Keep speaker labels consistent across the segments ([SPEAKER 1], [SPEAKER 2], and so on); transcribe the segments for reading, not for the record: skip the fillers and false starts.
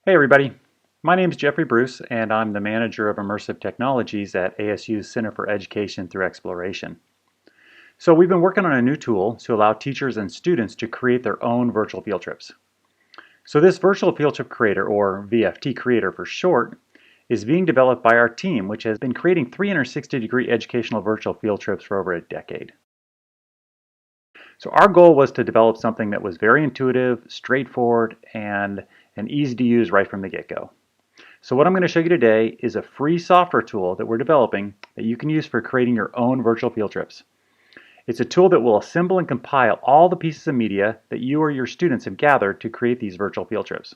[SPEAKER 1] Hey everybody, my name is Jeffrey Bruce and I'm the manager of immersive technologies at ASU's Center for Education Through Exploration. So we've been working on a new tool to allow teachers and students to create their own virtual field trips. So this virtual field trip creator, or VFT creator for short, is being developed by our team, which has been creating 360-degree educational virtual field trips for over a decade. So our goal was to develop something that was very intuitive, straightforward, and easy to use right from the get-go. So what I'm going to show you today is a free software tool that we're developing that you can use for creating your own virtual field trips. It's a tool that will assemble and compile all the pieces of media that you or your students have gathered to create these virtual field trips.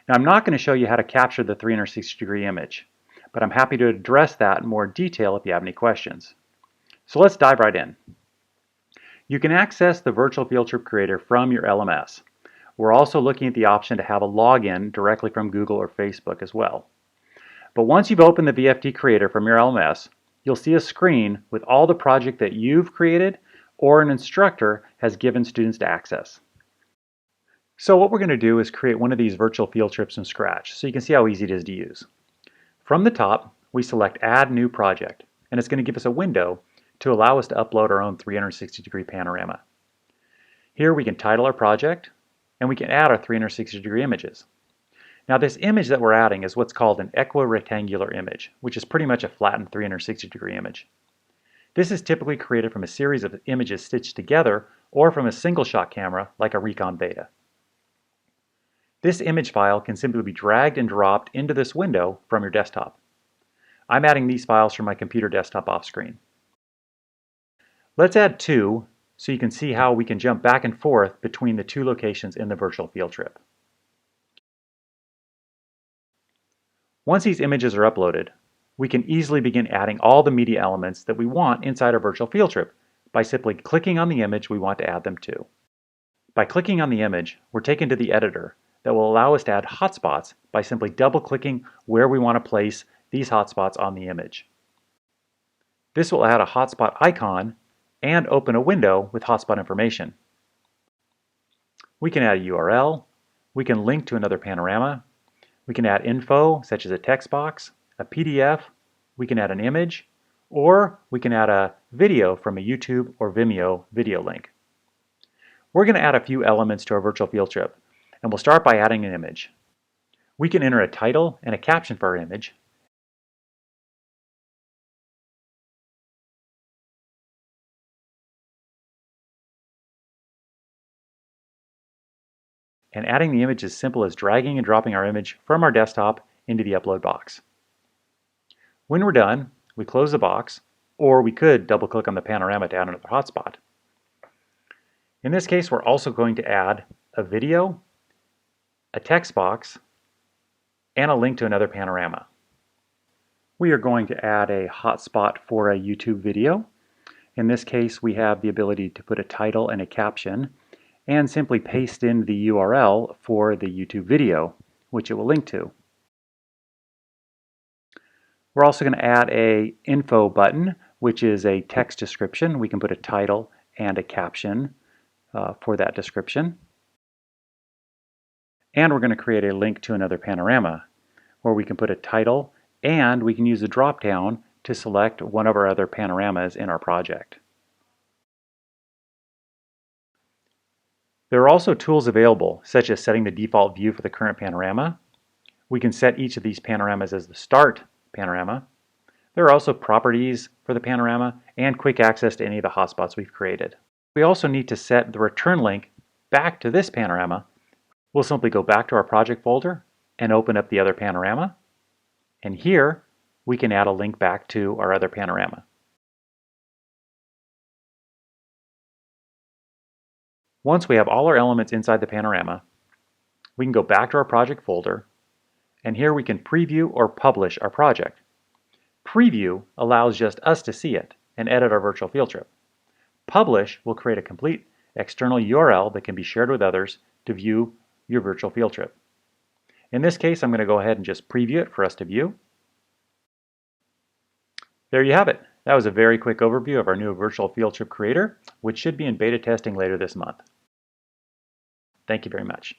[SPEAKER 1] Now I'm not going to show you how to capture the 360-degree image, but I'm happy to address that in more detail if you have any questions. So let's dive right in. You can access the virtual field trip creator from your LMS. We're also looking at the option to have a login directly from Google or Facebook as well. But once you've opened the VFT creator from your LMS, you'll see a screen with all the project that you've created or an instructor has given students to access. So what we're going to do is create one of these virtual field trips from scratch so you can see how easy it is to use. From the top, we select Add New Project, and it's going to give us a window to allow us to upload our own 360-degree panorama. Here we can title our project, and we can add our 360-degree images. Now this image that we're adding is what's called an equirectangular image, which is pretty much a flattened 360-degree image. This is typically created from a series of images stitched together or from a single-shot camera like a Recon Beta. This image file can simply be dragged and dropped into this window from your desktop. I'm adding these files from my computer desktop off screen. Let's add two so you can see how we can jump back and forth between the two locations in the virtual field trip. Once these images are uploaded, we can easily begin adding all the media elements that we want inside our virtual field trip by simply clicking on the image we want to add them to. By clicking on the image, we're taken to the editor that will allow us to add hotspots by simply double-clicking where we want to place these hotspots on the image. This will add a hotspot icon and open a window with hotspot information. We can add a URL, we can link to another panorama, we can add info such as a text box, a PDF, we can add an image, or we can add a video from a YouTube or Vimeo video link. We're going to add a few elements to our virtual field trip, and we'll start by adding an image. We can enter a title and a caption for our image, and adding the image is simple as dragging and dropping our image from our desktop into the upload box. When we're done, we close the box, or we could double-click on the panorama to add another hotspot. In this case, we're also going to add a video, a text box, and a link to another panorama. We are going to add a hotspot for a YouTube video. In this case, we have the ability to put a title and a caption, and simply paste in the URL for the YouTube video, which it will link to. We're also going to add a info button, which is a text description. We can put a title and a caption for that description. And we're going to create a link to another panorama, where we can put a title and we can use a drop-down to select one of our other panoramas in our project. There are also tools available, such as setting the default view for the current panorama. We can set each of these panoramas as the start panorama. There are also properties for the panorama and quick access to any of the hotspots we've created. We also need to set the return link back to this panorama. We'll simply go back to our project folder and open up the other panorama. And here we can add a link back to our other panorama. Once we have all our elements inside the panorama, we can go back to our project folder, and here we can preview or publish our project. Preview allows just us to see it and edit our virtual field trip. Publish will create a complete external URL that can be shared with others to view your virtual field trip. In this case, I'm going to go ahead and just preview it for us to view. There you have it. That was a very quick overview of our new virtual field trip creator, which should be in beta testing later this month. Thank you very much.